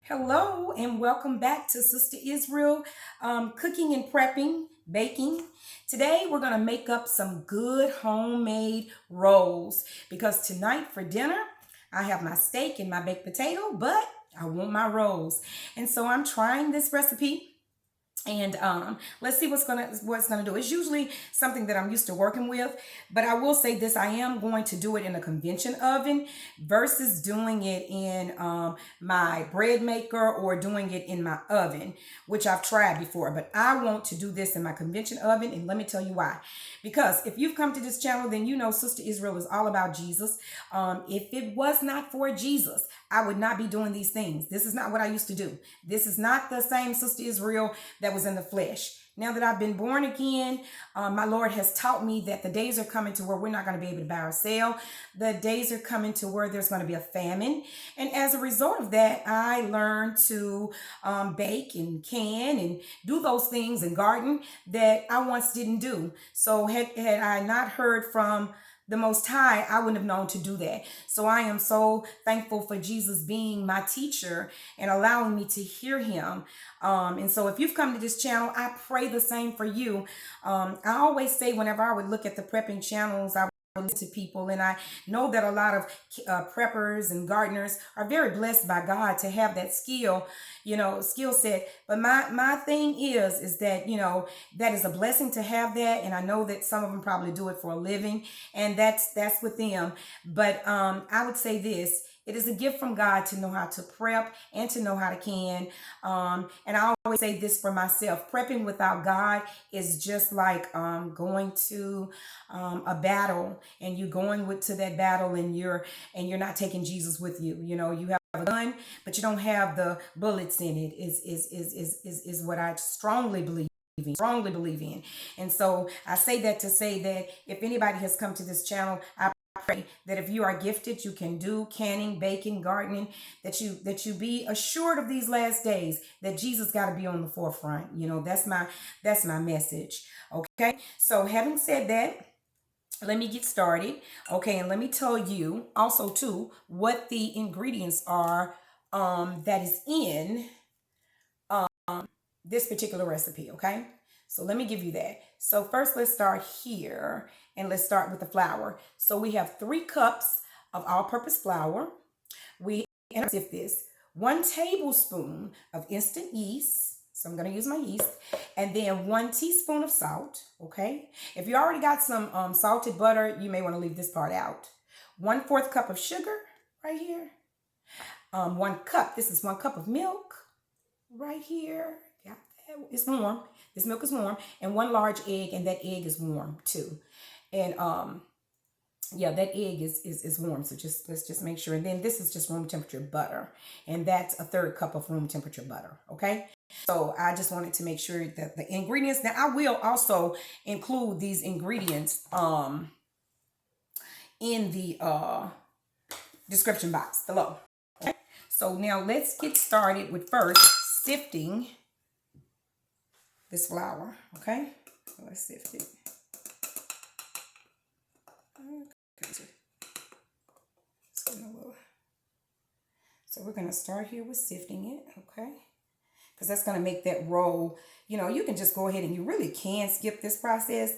Hello and welcome back to Sister Israel Cooking and Prepping, Baking. Today we're going to make up some good homemade rolls because tonight for dinner I have my steak and my baked potato, but I want my rolls. And so I'm trying this recipe and let's see what's gonna do. It's usually something that I'm used to working with, but I will say this: I am going to do it in a convention oven versus doing it in my bread maker or doing it in my oven, which I've tried before. But I want to do this in my convention oven, and let me tell you why. Because if you've come to this channel, then you know Sister Israel is all about Jesus. If it was not for Jesus, I would not be doing these things. This is not what I used to do. This is not the same Sister Israel that was in the flesh. Now that I've been born again, my Lord has taught me that the days are coming to where we're not going to be able to buy or sell. The days are coming to where there's going to be a famine. And as a result of that, I learned to bake and can and do those things and garden that I once didn't do. So had I not heard from the Most High, I wouldn't have known to do that. So I am so thankful for Jesus being my teacher and allowing me to hear him. And so if you've come to this channel, I pray the same for you. I always say whenever I would look at the prepping channels, I to people, and I know that a lot of preppers and gardeners are very blessed by God to have that skill set. But my thing is that that is a blessing to have that, and I know that some of them probably do it for a living, and that's with them. But I would say this: it is a gift from God to know how to prep and to know how to can. And I always say this for myself: prepping without God is just like going to a battle, and you going to that battle, and you're not taking Jesus with you. You know, you have a gun, but you don't have the bullets in it. Is what I strongly believe in. And so I say that to say that if anybody has come to this channel, I pray that if you are gifted, you can do canning, baking, gardening, that you be assured of these last days that Jesus got to be on the forefront. That's my message. Okay. So having said that, let me get started. Okay, and let me tell you also too what the ingredients are that is in this particular recipe. Okay, so let me give you that. So first, let's start here, and let's start with the flour. So we have 3 cups of all-purpose flour. We and sift this 1 tablespoon of instant yeast. So I'm going to use my yeast, and then 1 teaspoon of salt. Okay. If you already got some salted butter, you may want to leave this part out. 1/4 cup of sugar right here. 1 cup. This is 1 cup of milk right here. Got that? It's warm. This milk is warm, and 1 large egg, and that egg is warm too. And yeah, that egg is warm, so let's just make sure. And then this is just room temperature butter, and that's a 1/3 cup of room temperature butter. Okay, so I just wanted to make sure that the ingredients. Now I will also include these ingredients in the description box below. Okay, so now let's get started with first sifting this flour. Okay, so let's sift it. Okay. So we're going to start here with sifting it, okay? Because that's going to make that roll, you can just go ahead, and you really can skip this process,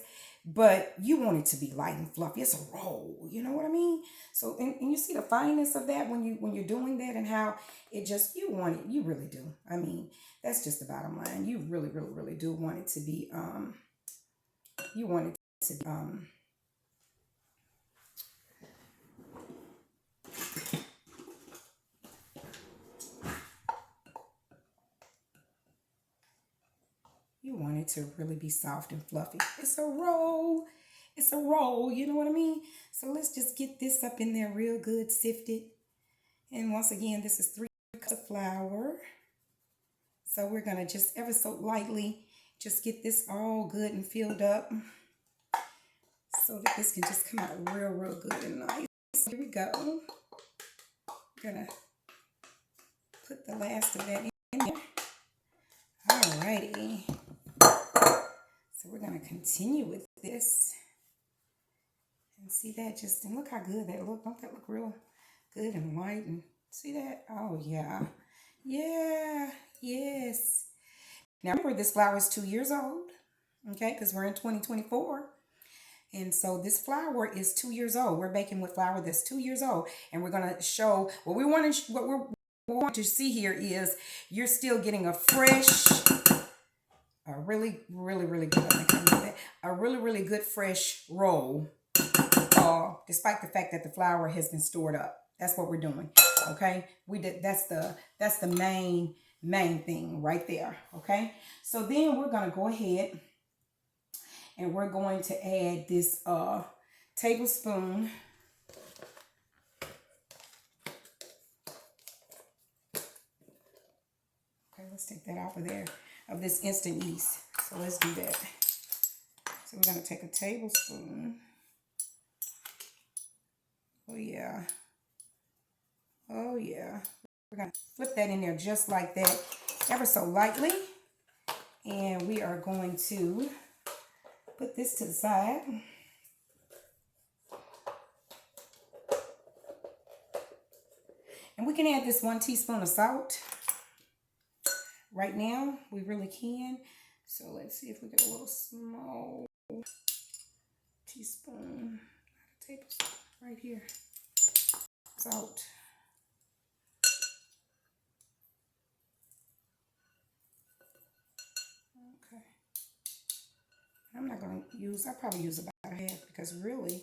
but you want it to be light and fluffy. It's a roll, you know what I mean? So, and you see the fineness of that when you're doing that, and how it just, you want it, you really do. I mean, that's just the bottom line. You really, really, really do want it to be, you want it to be, you want it to really be soft and fluffy. It's a roll. It's a roll. You know what I mean? So let's just get this up in there real good, sifted. And once again, this is 3 cups of flour. So we're going to just ever so lightly just get this all good and filled up so that this can just come out real, real good and nice. Here we go. We're going to put the last of that in there. Alrighty. So we're going to continue with this. And see that and look how good that look. Don't that look real good and white? And see that? Oh yeah. Yeah, yes. Now remember, this flour is 2 years old, okay, because we're in 2024. And so this flour is 2 years old. We're baking with flour that's 2 years old. And we're going to show what we want to, we want to see here is you're still getting a fresh, a really, really, really good, a really, really good fresh roll, despite the fact that the flour has been stored up. That's what we're doing. Okay. That's the main thing right there. Okay. So then we're going to go ahead and we're going to add this tablespoon okay, let's take that off of there, of this instant yeast. So let's do that. So we're going to take a tablespoon. Oh yeah, oh yeah, we're going to flip that in there just like that, ever so lightly, and we are going to put this to the side. And we can add this 1 teaspoon of salt. Right now, we really can. So let's see if we get a little small teaspoon, tablespoon, right here. Salt. Okay. I'm not going to use, I'll probably use about a half because really,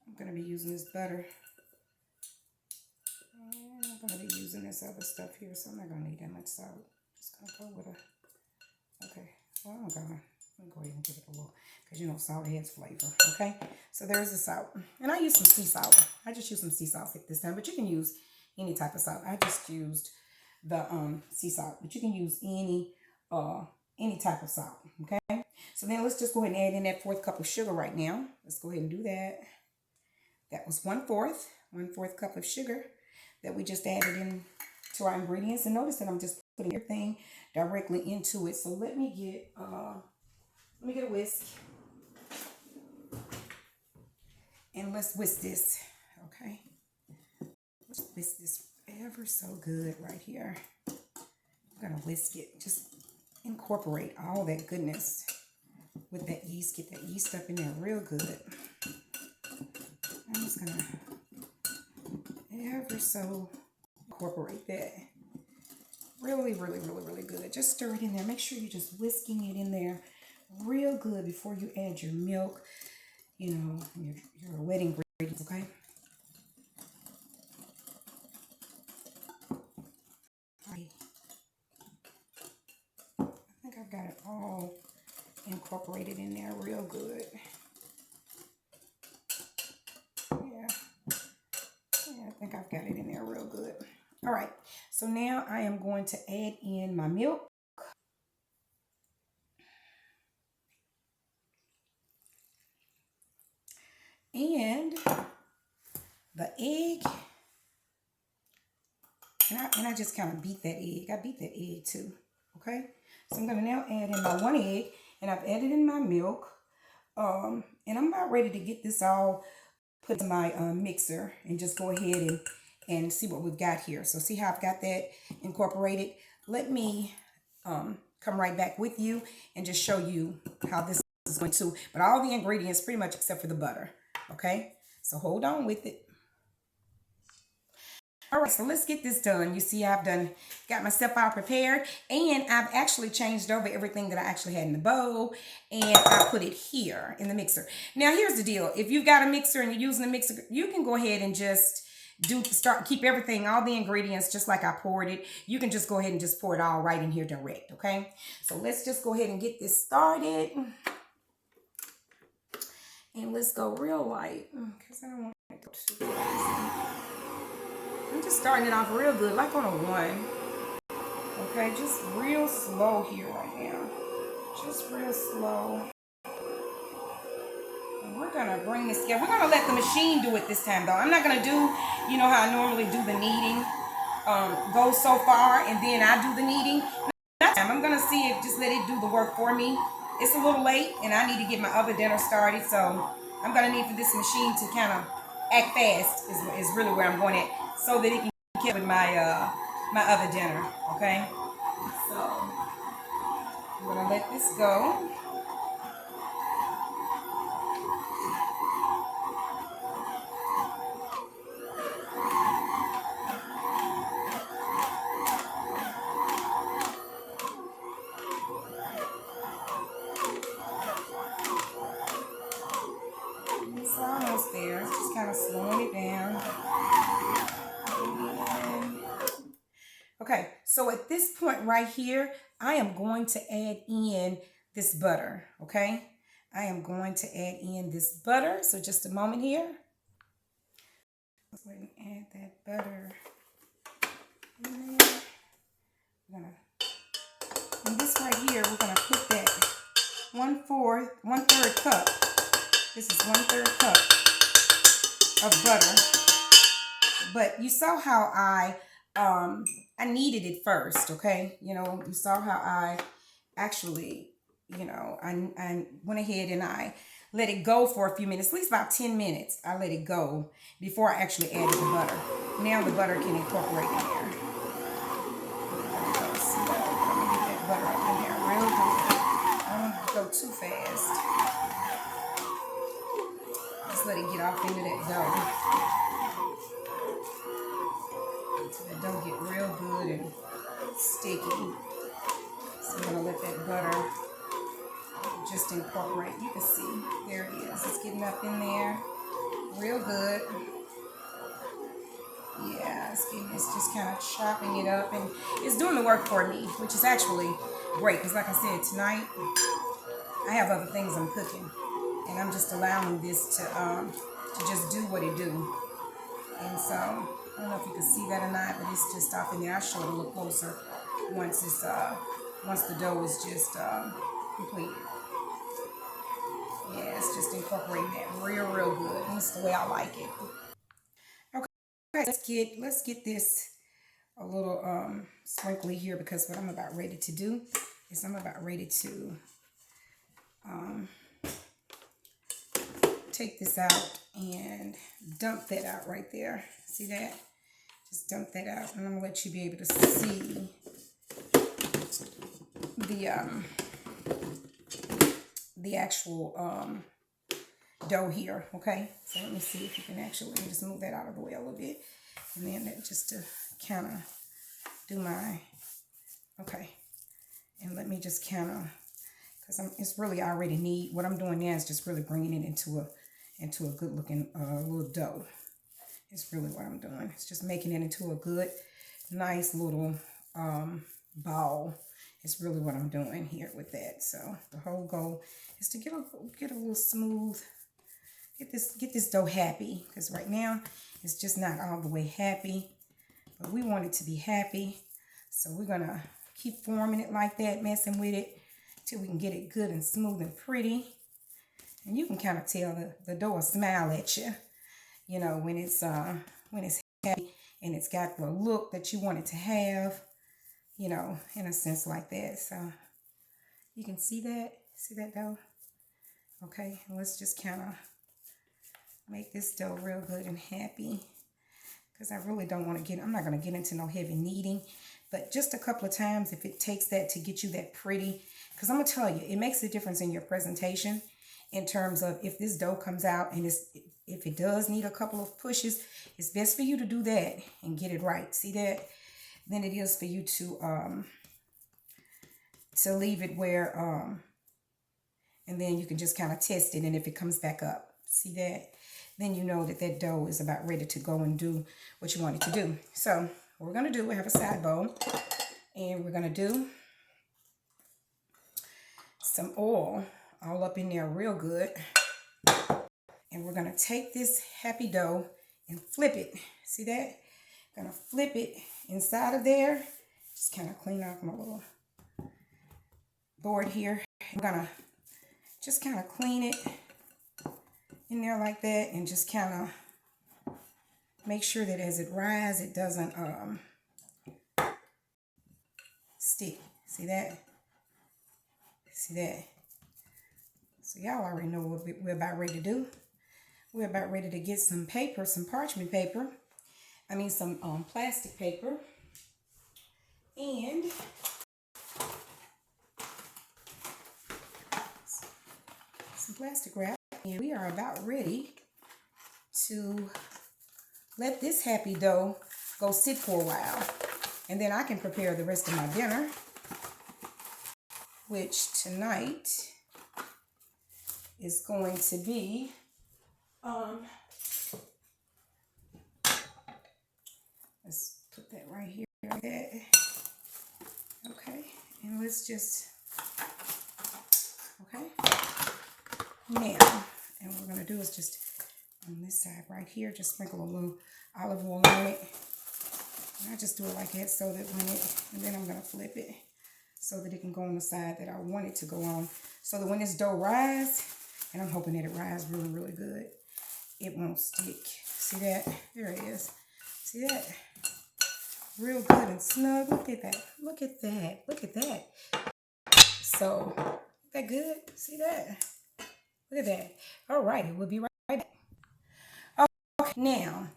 I'm going to be using this butter. And I'm going to be using this other stuff here, so I'm not going to need that much salt. Just going to go with a, okay, well, I'm going to go ahead and give it a little, because you know salt adds flavor, okay? So there's the salt. And I use some sea salt. I just use some sea salt this time, but you can use any type of salt. I just used the sea salt, but you can use any type of salt, okay? So then let's just go ahead and add in that 4th cup of sugar right now. Let's go ahead and do that. That was 1/4 cup of sugar that we just added in to our ingredients. And notice that I'm just putting everything directly into it. So let me get a whisk. And let's whisk this, okay? Let's whisk this ever so good right here. I'm gonna whisk it. Just incorporate all that goodness with that yeast. Get that yeast up in there real good. I'm just gonna ever so incorporate that. Really, really, really, really good. Just stir it in there. Make sure you're just whisking it in there real good before you add your milk, you know, your wet ingredients, okay? I think I've got it all incorporated in there real good. Yeah, I think I've got it in there real good. All right, so now I am going to add in my milk. And the egg. And I just kind of beat that egg. I beat that egg too, okay? So I'm going to now add in my 1 egg, and I've added in my milk. And I'm about ready to get this all put in my mixer and just go ahead and see what we've got here. So see how I've got that incorporated? Let me come right back with you and just show you how this is going to, but all the ingredients pretty much except for the butter, okay? So hold on with it. All right, so let's get this done. You see, I've got myself all prepared, and I've actually changed over everything that I actually had in the bowl, and I put it here in the mixer. Now, here's the deal. If you've got a mixer and you're using a mixer, you can go ahead and just keep everything, all the ingredients, just like I poured it. You can just go ahead and just pour it all right in here direct, okay? So let's just go ahead and get this started. And let's go real light, because I don't want it to go too crazy. I'm just starting it off real good, like on a 1. Okay, just real slow here right now. Just real slow. And we're gonna bring this together. We're gonna let the machine do it this time though. I'm not gonna do, you know how I normally do the kneading. Go so far and then I do the kneading. I'm gonna see if just let it do the work for me. It's a little late and I need to get my other dinner started, so I'm gonna need for this machine to kind of act fast is really where I'm going at, so that it can keep with my my other dinner, okay? So I'm gonna let this go. It's almost there. It's just kind of slowing it down. Okay, so at this point right here, I am going to add in this butter, okay? I am going to add in this butter. So just a moment here. Let's go ahead and add that butter in there. And this right here, we're gonna put that 1/3 cup. This is 1/3 cup of butter. But you saw how I kneaded it first, okay? You know, you saw how I actually, you know, I went ahead and I let it go for a few minutes, at least about 10 minutes. I let it go before I actually added the butter. Now the butter can incorporate in there. So I'm gonna get that butter up in there real good. I don't go too fast. Just let it get off into that dough. So that dough get real good and sticky. So I'm gonna let that butter just incorporate. You can see, there it is. It's getting up in there real good. Yeah, it's just kind of chopping it up, and it's doing the work for me, which is actually great, because like I said, tonight I have other things I'm cooking, and I'm just allowing this to just do what it do. And so I don't know if you can see that or not, but it's just off in there. I'll show it a little closer once the dough is just complete. Yeah, it's just incorporating that real good. And it's the way I like it. Okay, let's get this a little sprinkly here, because what I'm about ready to do is I'm about ready to take this out and dump that out right there. See that? Just dump that out, and I'm gonna let you be able to see the actual dough here. Okay, so let me see if you can actually, let me just move that out of the way a little bit, and then that just to kind of do my, okay, and let me just kind of, because it's really already neat. What I'm doing now is just really bringing it into a good looking little dough. It's really what I'm doing. It's just making it into a good, nice little ball. It's really what I'm doing here with that. So the whole goal is to get a little smooth, get this dough happy, because right now it's just not all the way happy, but we want it to be happy. So we're gonna keep forming it like that, messing with it till we can get it good and smooth and pretty. And you can kind of tell the dough will smile at you, you know, when it's happy and it's got the look that you want it to have, you know, in a sense like that. So you can see that dough. Okay, let's just kind of make this dough real good and happy, because I really don't want to I'm not going to get into no heavy kneading, but just a couple of times, if it takes that to get you that pretty, because I'm going to tell you, it makes a difference in your presentation in terms of if this dough comes out and if it does need a couple of pushes, it's best for you to do that and get it right. See that? Then it is for you to leave it where, and then you can just kind of test it, and if it comes back up, see that? Then you know that dough is about ready to go and do what you want it to do. So what we're going to do, we have a side bowl, and we're going to do some oil all up in there real good. And we're going to take this happy dough and flip it. See that? Going to flip it inside of there. Just kind of clean off my little board here. I'm going to just kind of clean it in there like that, and just kind of make sure that as it rises, it doesn't stick. See that? See that? So y'all already know what we're about ready to do. We're about ready to get some paper, some parchment paper. I mean some plastic paper. And some plastic wrap. And we are about ready to let this happy dough go sit for a while. And then I can prepare the rest of my dinner, which tonight is going to be let's put that right here like that. Okay, and let's just now, and what we're gonna do is just on this side right here, just sprinkle a little olive oil on it. And I just do it like that so that when it, and then I'm gonna flip it so that it can go on the side that I want it to go on. So that when this dough rise, and I'm hoping that it rise really, really good, it won't stick. See that? There it is. See that? Real good and snug. Look at that. Look at that. Look at that. So, is that good? See that? Look at that. All right, we'll be right back. Okay, now,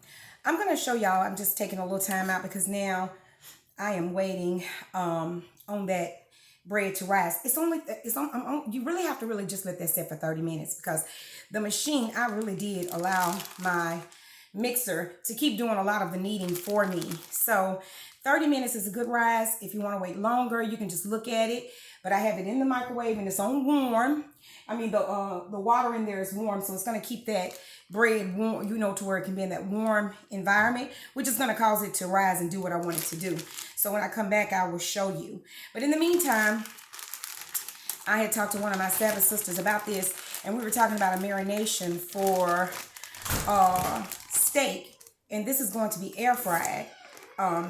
I'm going to show y'all, I'm just taking a little time out because now I am waiting on that bread to rise. You really have to really just let that sit for 30 minutes because the machine, I really did allow my mixer to keep doing a lot of the kneading for me. So 30 minutes is a good rise. If you want to wait longer, you can just look at it. But I have it in the microwave and it's on warm. I mean, the water in there is warm, so it's going to keep that bread warm, you know, to where it can be in that warm environment, which is going to cause it to rise and do what I want it to do. So when I come back, I will show you. But in the meantime, I had talked to one of my Sabbath sisters about this, and we were talking about a marination for steak, and this is going to be air fried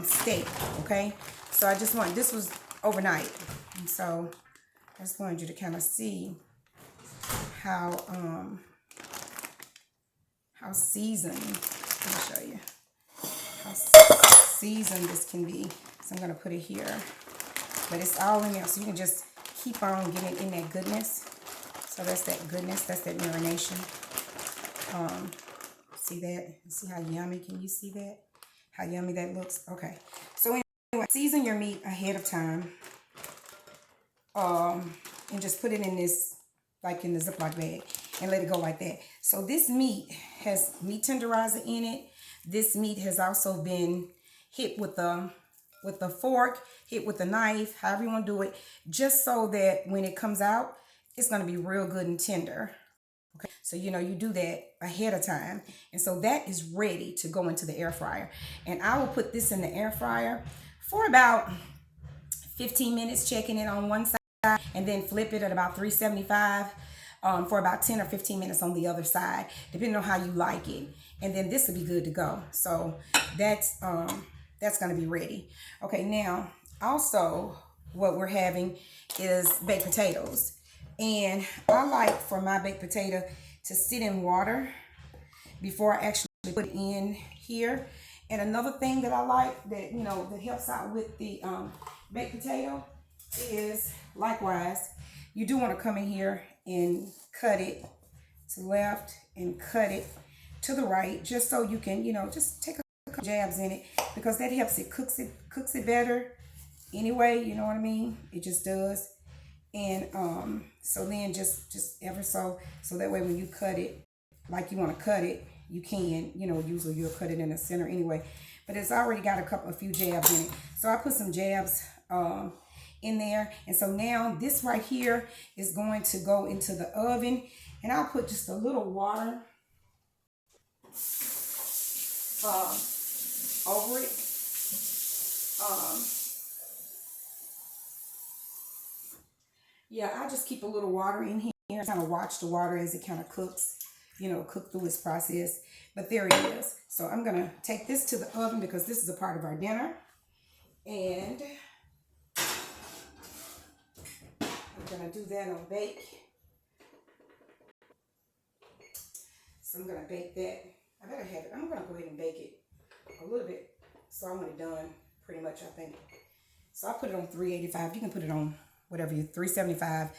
steak. Okay, so I just want, this was overnight, and so I just wanted you to kind of see how seasoned, let me show you how seasoned this can be. So I'm going to put it here, but it's all in there, so you can just keep on getting in that goodness. So that's that goodness, that's that marination. See that? See how yummy? Can you see that? How yummy that looks? Okay. So anyway, season your meat ahead of time. And just put it in this, like in the Ziploc bag, and let it go like that. So this meat has meat tenderizer in it. This meat has also been hit with the fork, hit with the knife, however you want to do it, just so that when it comes out, it's going to be real good and tender. Okay, so you know, you do that ahead of time, and so that is ready to go into the air fryer. And I will put this in the air fryer for about 15 minutes, checking it on one side, and then flip it at about 375 for about 10 or 15 minutes on the other side, depending on how you like it. And then this will be good to go. So that's going to be ready. Okay, now also what we're having is baked potatoes. And I like for my baked potato to sit in water before I actually put it in here. And another thing that I like that, you know, that helps out with the baked potato is, likewise, you do want to come in here and cut it to the left and cut it to the right, just so you can, you know, just take a couple jabs in it, because that helps it, cooks it better anyway, you know what I mean? It just does. And so then just ever so that way when you cut it like you want to cut it, you can, you know, usually you'll cut it in the center anyway, but it's already got a few jabs in it. So I put some jabs in there, and so now this right here is going to go into the oven, and I'll put just a little water over it. Yeah, I just keep a little water in here, kind of watch the water as it kind of cooks, you know, cook through its process. But there it is. So I'm going to take this to the oven because this is a part of our dinner. And I'm going to do that on bake. So I'm going to bake that. I better have it. I'm going to go ahead and bake it a little bit, so I want it done pretty much, I think. So I put it on 385. You can put it on whatever, 375.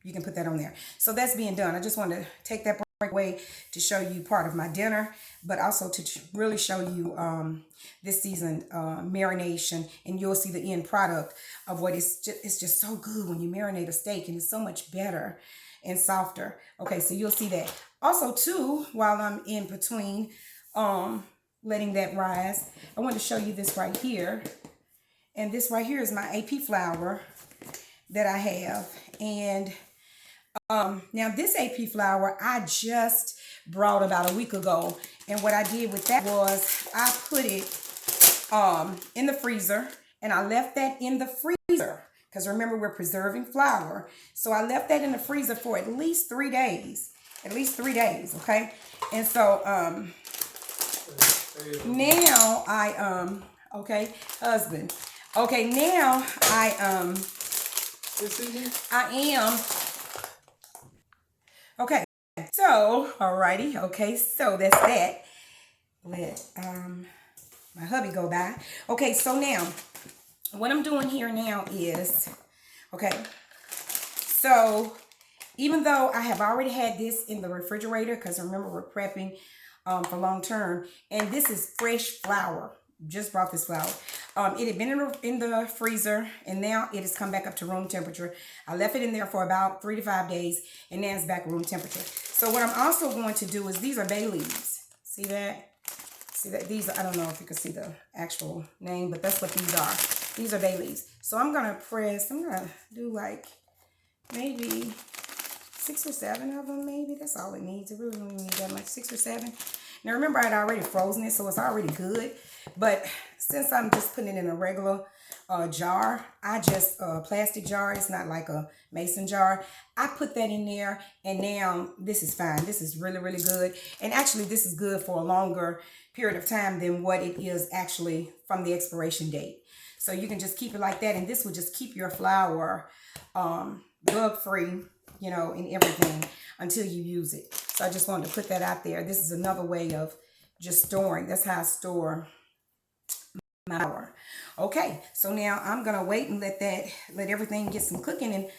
You can put that on there. So that's being done. I just want to take that way to show you part of my dinner, but also to really show you this season marination, and you'll see the end product of what it's just so good when you marinate a steak, and it's so much better and softer. Okay, so you'll see that. Also too, while I'm in between letting that rise, I want to show you this right here. And this right here is my AP flour that I have. And now this AP flour I just brought about a week ago. And what I did with that was I put it in the freezer, and I left that in the freezer. Because remember, we're preserving flour. So I left that in the freezer for at least 3 days. At least 3 days, okay? And so now okay, husband. Okay, now I am, okay, so, alrighty, okay, so that's that. Let my hubby go by. Okay, so now, what I'm doing here now is, okay, so even though I have already had this in the refrigerator, because remember we're prepping for long term, and this is fresh flour. Just brought this flour. It had been in the freezer, and now it has come back up to room temperature. I left it in there for about 3 to 5 days, and now it's back at room temperature. So what I'm also going to do is, these are bay leaves. See that? See that? These are, I don't know if you can see the actual name, but that's what these are. These are bay leaves. So I'm gonna do like maybe 6 or 7 of them, maybe. That's all it needs. It really don't need that much, 6 or 7. Now remember, I'd already frozen it, so it's already good. But since I'm just putting it in a regular jar, plastic jar, it's not like a mason jar, I put that in there, and now this is fine. This is really, really good. And actually, this is good for a longer period of time than what it is actually from the expiration date. So you can just keep it like that, and this will just keep your flour bug-free, you know, and everything until you use it. So I just wanted to put that out there. This is another way of just storing. That's how I store my flour. Okay, so now I'm gonna wait and let everything get some cooking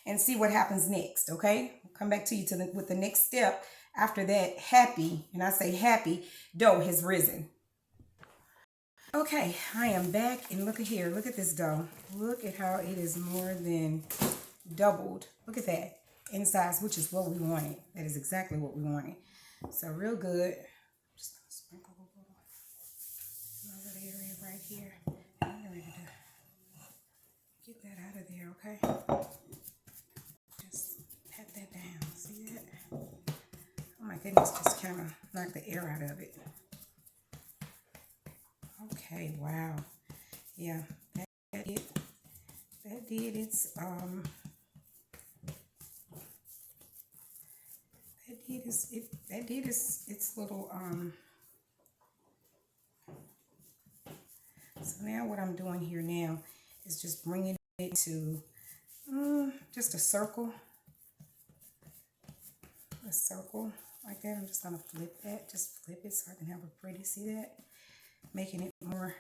and see what happens next. Okay, I'll come back to you with the next step after that. Happy, and I say happy, dough has risen. Okay, I am back, and look at here. Look at this dough. Look at how it is more than doubled. Look at that in size, which is what we wanted. That is exactly what we wanted. So real good. Just gonna sprinkle a little over the area right here. I'm ready to get that out of there, okay? Just pat that down. See that? Oh my goodness, just kind of knock the air out of it. Okay, wow. Yeah, that did its its little so now what I'm doing here now is just bringing it to just a circle like that. I'm just gonna flip that, just flip it so I can have a pretty, see that, making it more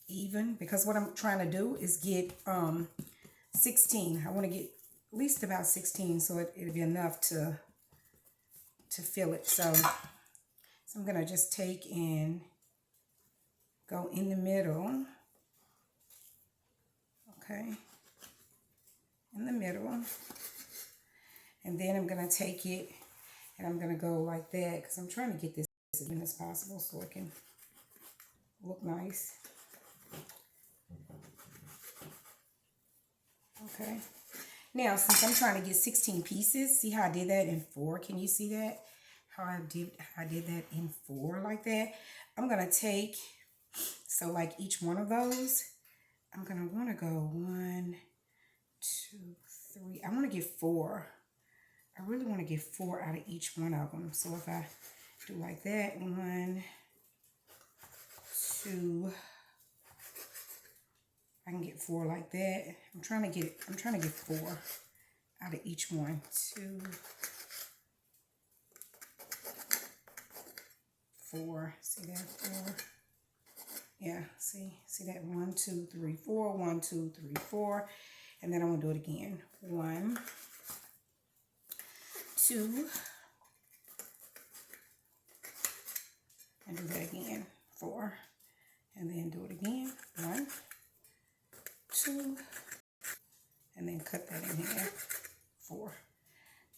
even, because what I'm trying to do is get 16. I want to get at least about 16, so it'll be enough to fill it. So I'm gonna just take and go in the middle, okay, in the middle, and then I'm gonna take it and I'm gonna go like that, because I'm trying to get this as even as possible so it can look nice. Okay, now since I'm trying to get 16 pieces, see how I did that in 4? Can you see that? How I did that in 4 like that? I'm gonna take, so like each one of those, I'm gonna want to go 1, 2, 3. I want to get 4. I really want to get 4 out of each one of them. So if I do like that, 1, 2, I can get 4 like that. I'm trying to get 4 out of each one. 2, 4. See that? 4. Yeah, see that? 1, 2, 3, 4. 1, 2, 3, 4. And then I'm gonna do it again. 1, 2, And do that again. 4. And then do it again. 1, 2. And then cut that in here. 4.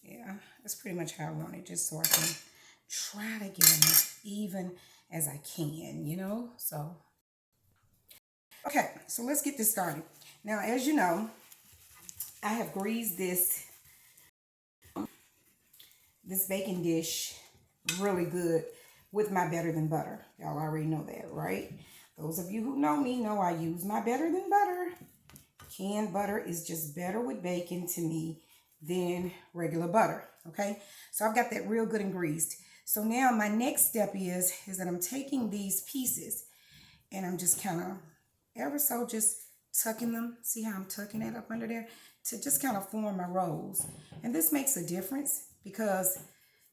Yeah, that's pretty much how I want it, just so I can try to get them as even as I can, you know? So, okay, so let's get this started. Now, as you know, I have greased this baking dish really good with my Better Than Butter. Y'all already know that, right? Those of you who know me know I use my Better Than Butter. Canned butter is just better with bacon to me than regular butter, okay? So I've got that real good and greased. So now my next step is that I'm taking these pieces and I'm just kind of ever so just tucking them. See how I'm tucking it up under there? To just kind of form my rolls. And this makes a difference because,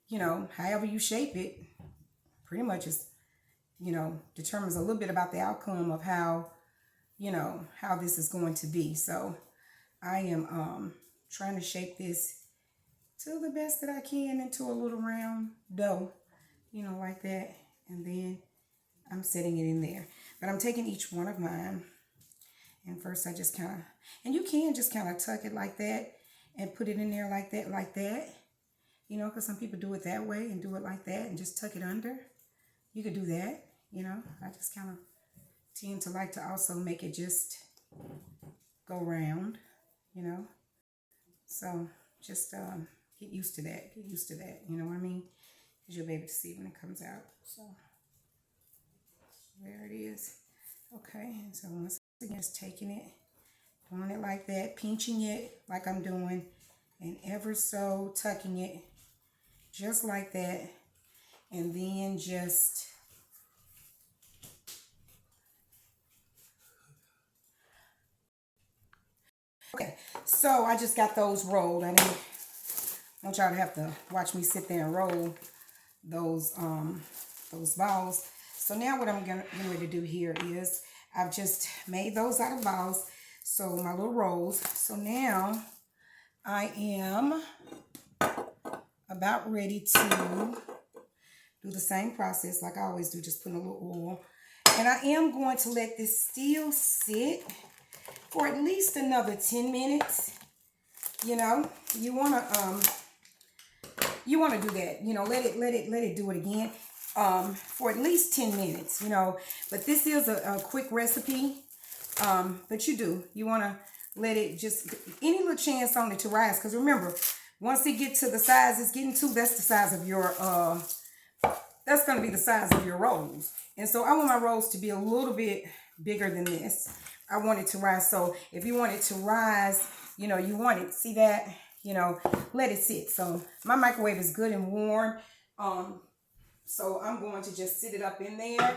you know, however you shape it, pretty much is, you know, determines a little bit about the outcome of how, you know, how this is going to be. So I am trying to shape this to the best that I can into a little round dough, you know, like that. And then I'm setting it in there. But I'm taking each one of mine. And first I just kind of, and you can just kind of tuck it like that and put it in there like that. You know, because some people do it that way and do it like that and just tuck it under. You could do that, you know. I just kind of tend to like to also make it just go round, you know. So just get used to that. Get used to that, you know what I mean? Because you'll be able to see when it comes out. So there it is. Okay, and so once again, just taking it, doing it like that, pinching it like I'm doing, and ever so tucking it just like that, and then just okay. So I just got those rolled. I didn't want y'all to have to watch me sit there and roll those balls. So now what I'm going to do here is I've just made those out of balls. So my little rolls. So now I am about ready to do the same process like I always do, just putting a little oil. And I am going to let this still sit for at least another 10 minutes. You know, you want to do that. You know, let it do it again for at least 10 minutes, you know. But this is a quick recipe. But you want to let it just any little chance on it to rise, because remember, once it gets to the size it's getting to, that's the size of your that's going to be the size of your rolls. And so I want my rolls to be a little bit bigger than this. I want it to rise. So if you want it to rise, you know, you want it, see that, you know, let it sit. So my microwave is good and warm. So I'm going to just sit it up in there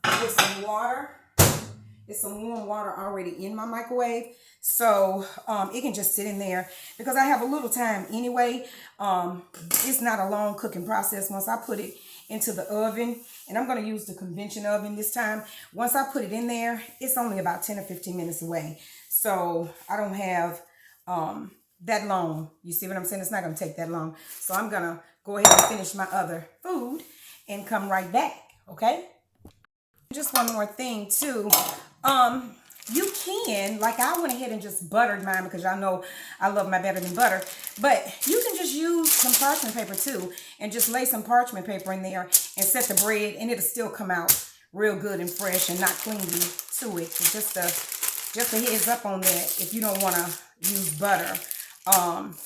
with some water. There's some warm water already in my microwave. So it can just sit in there because I have a little time anyway. It's not a long cooking process. Once I put it into the oven, and I'm going to use the convention oven this time. Once I put it in there, it's only about 10 or 15 minutes away. So I don't have that long. You see what I'm saying? It's not going to take that long. So I'm going to go ahead and finish my other food and come right back. Okay? Just one more thing too. You can, like I went ahead and just buttered mine because y'all know I love my Better Than Butter. But you can just use some parchment paper too and just lay some parchment paper in there and set the bread, and it'll still come out real good and fresh and not clingy to it. Just a heads up on that. If you don't want to use butter,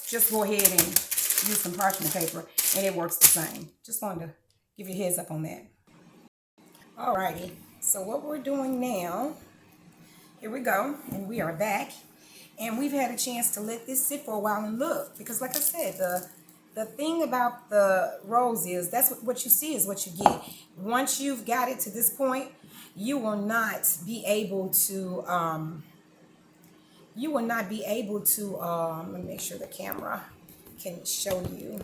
just go ahead and use some parchment paper and it works the same. Just wanted to give you a heads up on that. Alrighty, so what we're doing now, here we go, and we are back, and we've had a chance to let this sit for a while and look, because like I said, the thing about the rolls is that's what you see is what you get. Once you've got it to this point, you will not be able to let me make sure the camera can show you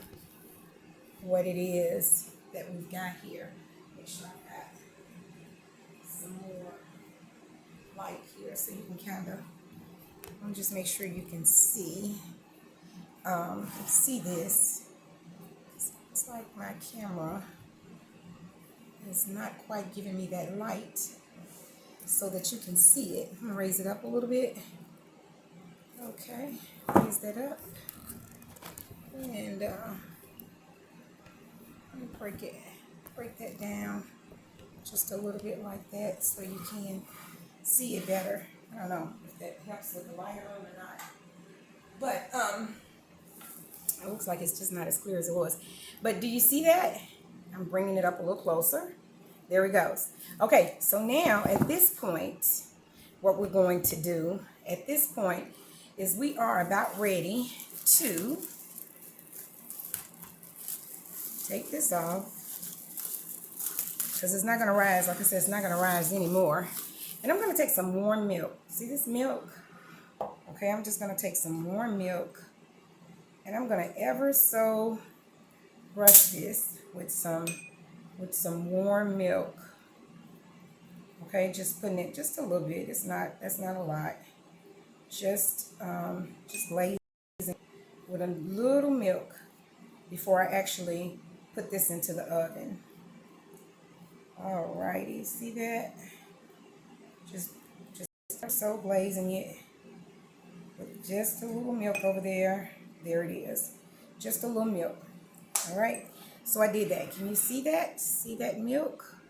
what it is that we've got here. Make sure I've got some more light here so you can kind of, let me just make sure you can see this. It's like my camera It's not quite giving me that light so that you can see it. I'm gonna raise it up a little bit. Okay, raise that up. And let me break that down just a little bit like that so you can see it better. I don't know if that helps with the lighter on or not. But it looks like it's just not as clear as it was. But do you see that? I'm bringing it up a little closer. There it goes. Okay, so now at this point, what we're going to do at this point is we are about ready to take this off, because it's not going to rise. Like I said, it's not going to rise anymore. And I'm going to take some warm milk. See this milk? Okay, I'm just going to take some warm milk, and I'm going to ever so brush this with some warm milk. Okay, just putting it just a little bit. That's not a lot. Just glazing with a little milk before I actually put this into the oven. Alrighty, see that? Just so glazing it with just a little milk over there. There it is. Just a little milk. All right. So I did that. Can you see that? See that milk?